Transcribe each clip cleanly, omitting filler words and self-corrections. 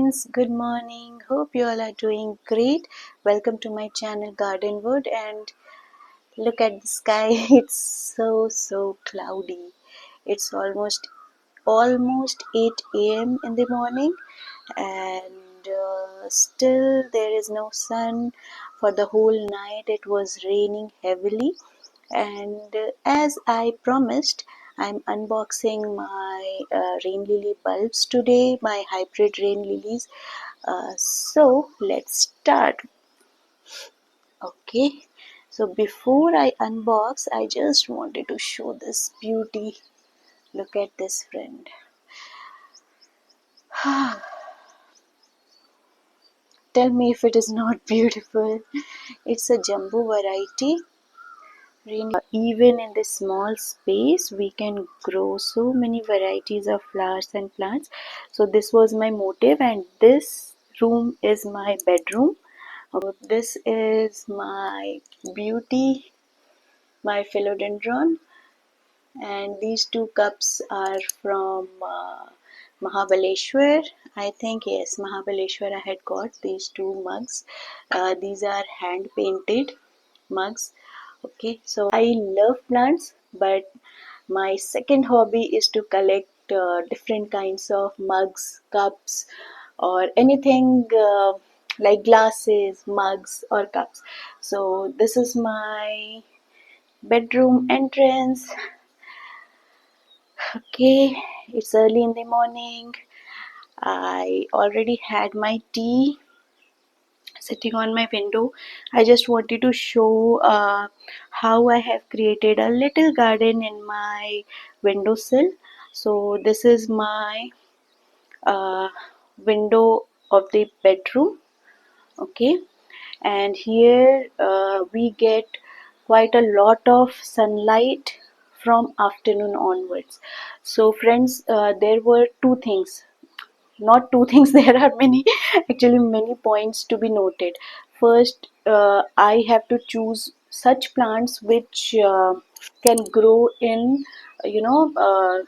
friends, good morning. Hope you all are doing great. Welcome to my channel Garden Wood, and look at the sky. It's so cloudy. It's almost 8 a.m. in the morning, and still there is no sun. For the whole night it was raining heavily, and as I promised, I'm unboxing my rain lily bulbs today, my hybrid rain lilies. So let's start. Okay, so before I unbox, I just wanted to show this beauty. Look at this, friend. Tell me if it is not beautiful. It's a jumbo variety. Even in this small space, we can grow so many varieties of flowers and plants. So this was my motive, and this room is my bedroom. This is my beauty, my philodendron, and these two cups are from Mahabaleshwar. I think yes, Mahabaleshwar. I had got these two mugs. These are hand painted mugs. Okay, so I love plants, but my second hobby is to collect different kinds of mugs, cups, or anything like glasses, mugs, or cups. So this is my bedroom entrance. Okay, it's early in the morning. I already had my tea sitting on my window. I just wanted to show how I have created a little garden in my windowsill. So this is my uh, window of the bedroom. Okay, and here we get quite a lot of sunlight from afternoon onwards. So friends, there were two things, not two things, there are many, actually many points to be noted. First, I have to choose such plants which can grow in, you know,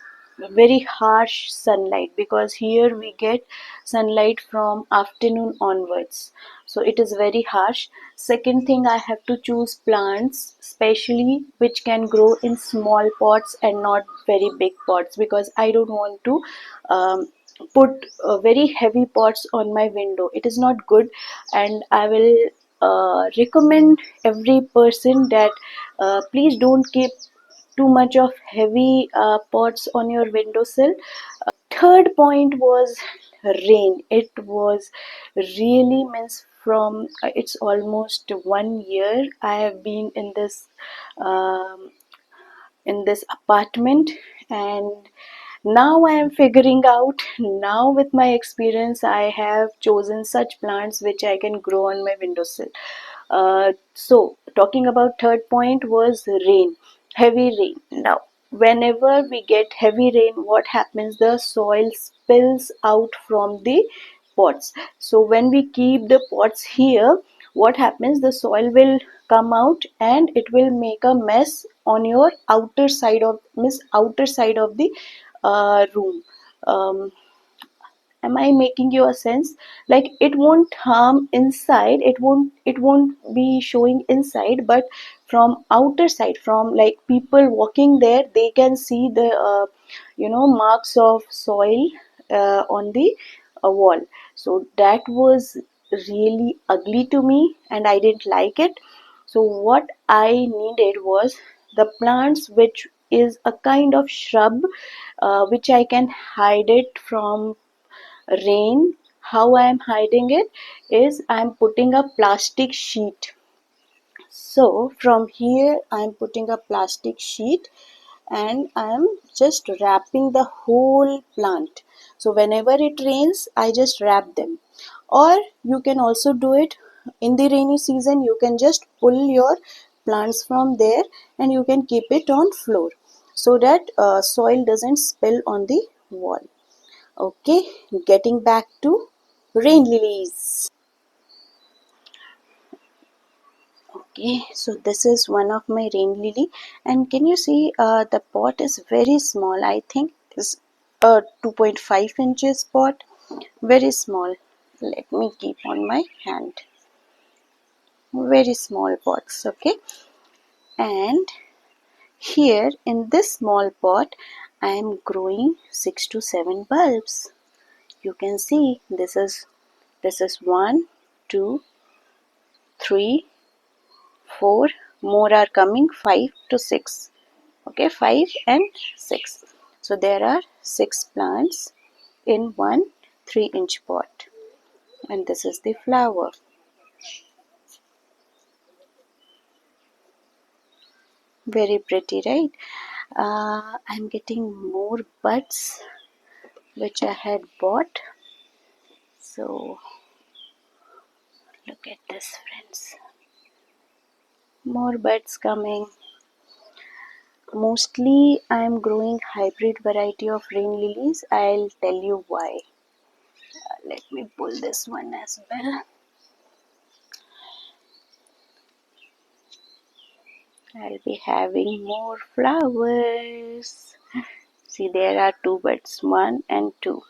very harsh sunlight, because here we get sunlight from afternoon onwards, so it is very harsh. Second thing, I have to choose plants especially which can grow in small pots and not very big pots, because I don't want to put very heavy pots on my window. It is not good, and I will recommend every person that please don't keep too much of heavy pots on your windowsill. Third point was rain. It was really means from it's almost 1 year I have been um, in this apartment, and now I am figuring out, now with my experience I have chosen such plants which I can grow on my windowsill. So talking about third point was rain, heavy rain. Now whenever we get heavy rain, what happens, the soil spills out from the pots. So when we keep the pots here, what happens, the soil will come out and it will make a mess on your outer side of the room. um, am I making you a sense? Like, it won't harm inside, it won't be showing inside, but from outer side, from like people walking there, they can see the marks of soil on the wall. So that was really ugly to me, and I didn't like it. So what I needed was the plants which is a kind of shrub, which I can hide it from rain. How I am hiding it is I am putting a plastic sheet. So from here I am putting a plastic sheet, and I am just wrapping the whole plant. So whenever it rains, I just wrap them. Or you can also do it in the rainy season. You can just pull your plants from there and you can keep it on floor, so that soil doesn't spill on the wall. Okay, getting back to rain lilies. Okay, so this is one of my rain lily, and can you see the pot is very small. I think it's a 2.5 inches pot, very small. Let me keep on my hand. Very small pots, okay? And here in this small pot, I am growing 6 to 7 bulbs. You can see this is 1, 2, 3, 4. More are coming, 5 to 6. Okay, 5 and 6. So there are 6 plants in one 3-inch pot. And this is the flower. Very pretty, right? I'm getting more buds which I had bought. So look at this, friends. More buds coming. Mostly I'm growing hybrid variety of rain lilies. I'll tell you why. Let me pull this one as well. I'll be having more flowers. See, there are 2 buds, 1 and 2.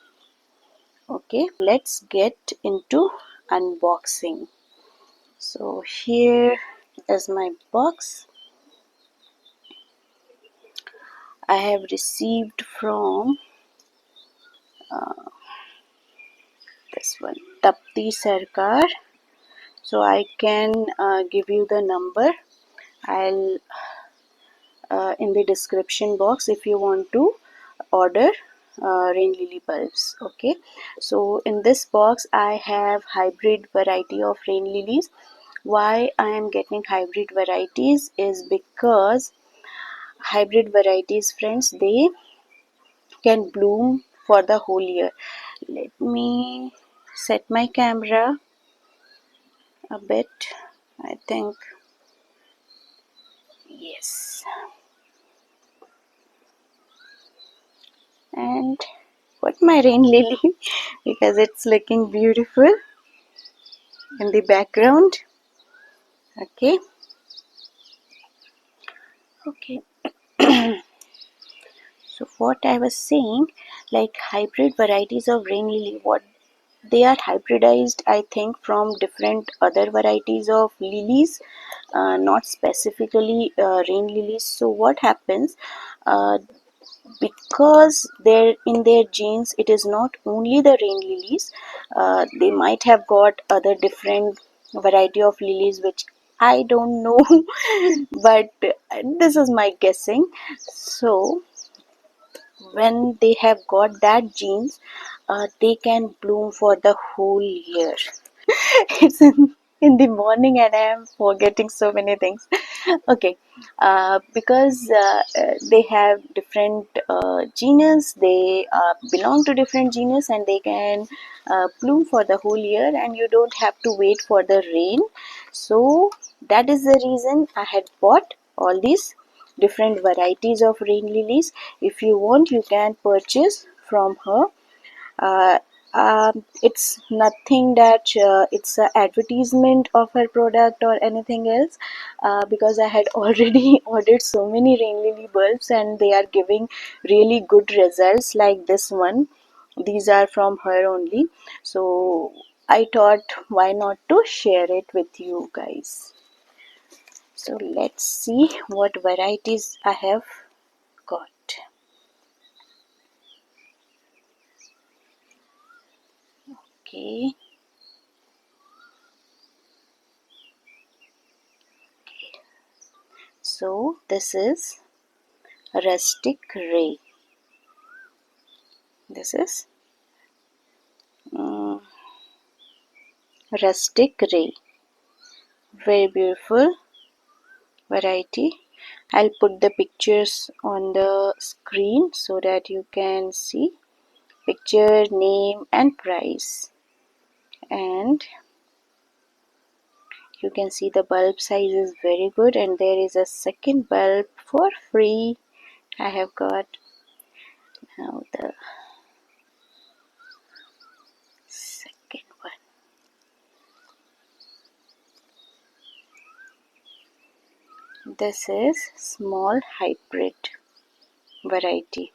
Okay, let's get into unboxing. So here is my box. I have received from this one, Tapti Sarkar. So I can give you the number. I'll in the description box if you want to order rain lily bulbs. Okay, so in this box I have hybrid variety of rain lilies. Why I am getting hybrid varieties is because hybrid varieties, friends, they can bloom for the whole year. Let me set my camera a bit. I think yes. And put my rain lily because it's looking beautiful in the background. Okay. Okay. So what I was saying, like hybrid varieties of rain lily, what they are hybridized, I think, from different other varieties of lilies, not specifically rain lilies. So what happens? Uh, because they're in their genes, it is not only the rain lilies. They might have got other different variety of lilies which I don't know, but this is my guessing. So when they have got that genes, they can bloom for the whole year. It's in the morning and I am forgetting so many things. Okay, because they have different genus, they belong to different genus and they can bloom for the whole year and you don't have to wait for the rain. So that is the reason I had bought all these different varieties of rain lilies. If you want, you can purchase from her. uh, it's nothing that it's an advertisement of her product or anything else, because I had already ordered so many rain lily bulbs and they are giving really good results like this one. These are from her only. So I thought why not to share it with you guys. So let's see what varieties I have got. Okay. So this is rustic ray. This is um, rustic ray. Very beautiful variety. I'll put the pictures on the screen so that you can see picture, name and price. And you can see the bulb size is very good and there is a second bulb for free. I have got now the second one. This is small hybrid variety.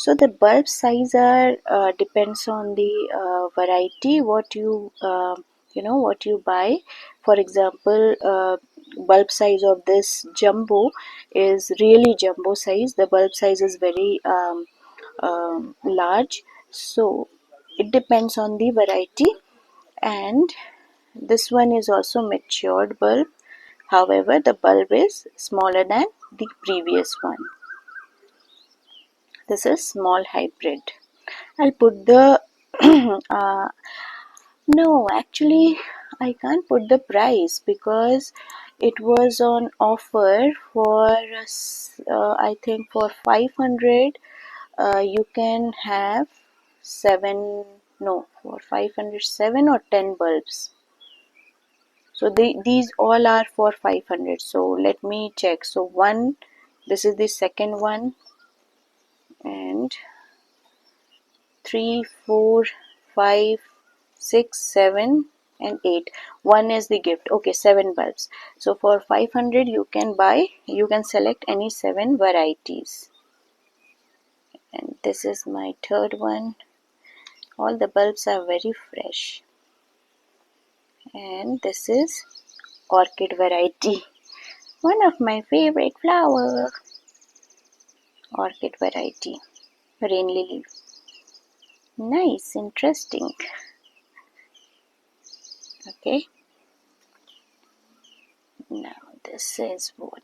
So the bulb size are depends on the variety what you know what you buy. For example, bulb size of this jumbo is really jumbo size. The bulb size is very large. So it depends on the variety. And this one is also matured bulb. However, the bulb is smaller than the previous one. This is small hybrid. I'll put the no, actually I can't put the price because it was on offer for I think for 500 you can have 7, no, for 500 7 or 10 bulbs. So these all are for 500. So let me check. So one, this is the second one, and 3, 4, 5, 6, 7, and 8. One is the gift. Okay, 7 bulbs. So for 500 you can buy, you can select any 7 varieties. And this is my third one. All the bulbs are very fresh. And this is orchid variety. One of my favorite flower. Orchid variety. Rain lily. Nice, interesting. Okay. Now this is what.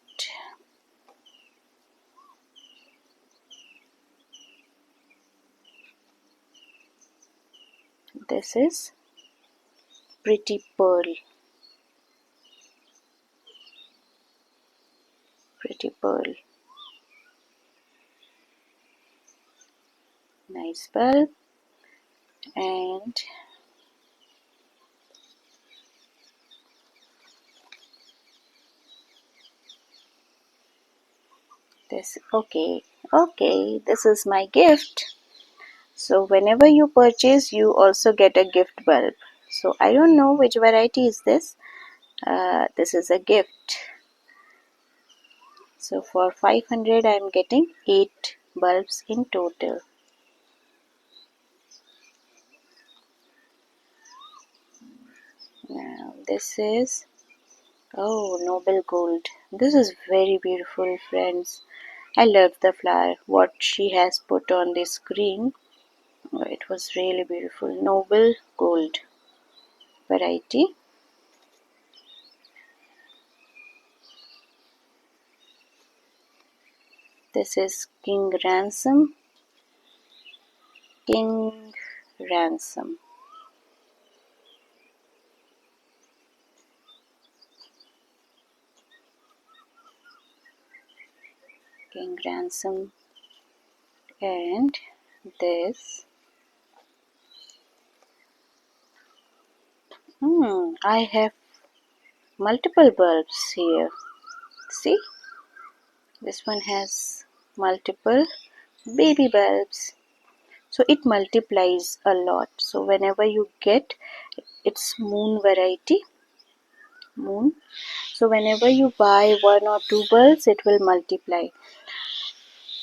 This is pretty pearl. Pretty pearl. Nice bulb. And this, okay, this is my gift. So whenever you purchase, you also get a gift bulb. So I don't know which variety is this. This is a gift. So for 500, I am getting 8 bulbs in total. Now this is, oh, noble gold. This is very beautiful, friends. I love the flower, what she has put on the screen. Oh, it was really beautiful. Noble gold variety. This is King Ransom. King Ransom. King Ransom. And this. I have multiple bulbs here. See? This one has multiple baby bulbs. So it multiplies a lot. So whenever you get, it's moon variety. Moon. So whenever you buy 1 or 2 bulbs, it will multiply.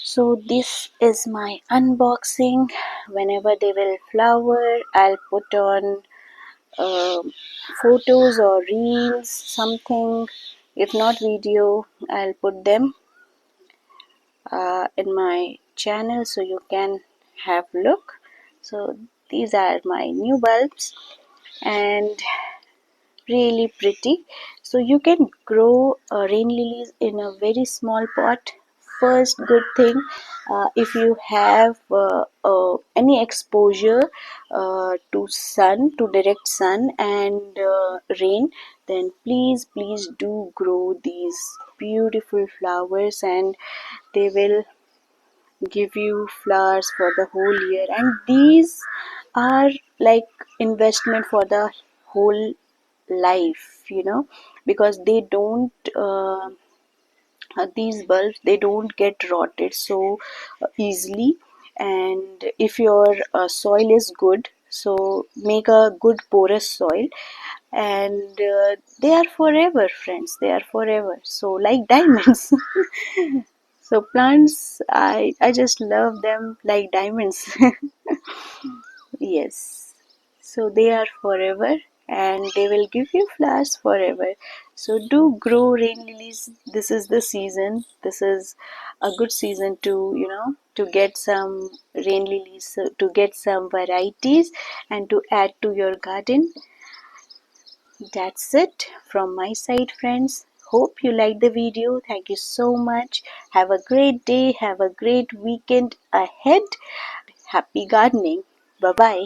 So this is my unboxing. Whenever they will flower, I'll put on photos or reels, something. If not video, I'll put them in my channel so you can have look. So these are my new bulbs and really pretty. So you can grow rain lilies in a very small pot. First good thing, if you have any exposure to sun, to direct sun and rain, then please do grow these beautiful flowers, and they will give you flowers for the whole year. And these are like investment for the whole life, because they don't these bulbs, they don't get rotted so easily. And if your soil is good, so make a good porous soil, and they are forever, friends, they are forever, so like diamonds. So plants, I just love them like diamonds. Yes. So they are forever and they will give you flowers forever. So do grow rain lilies. This is the season. This is a good season to, to get some rain lilies, to get some varieties and to add to your garden. That's it from my side, friends. Hope you liked the video. Thank you so much. Have a great day. Have a great weekend ahead. Happy gardening. Bye bye.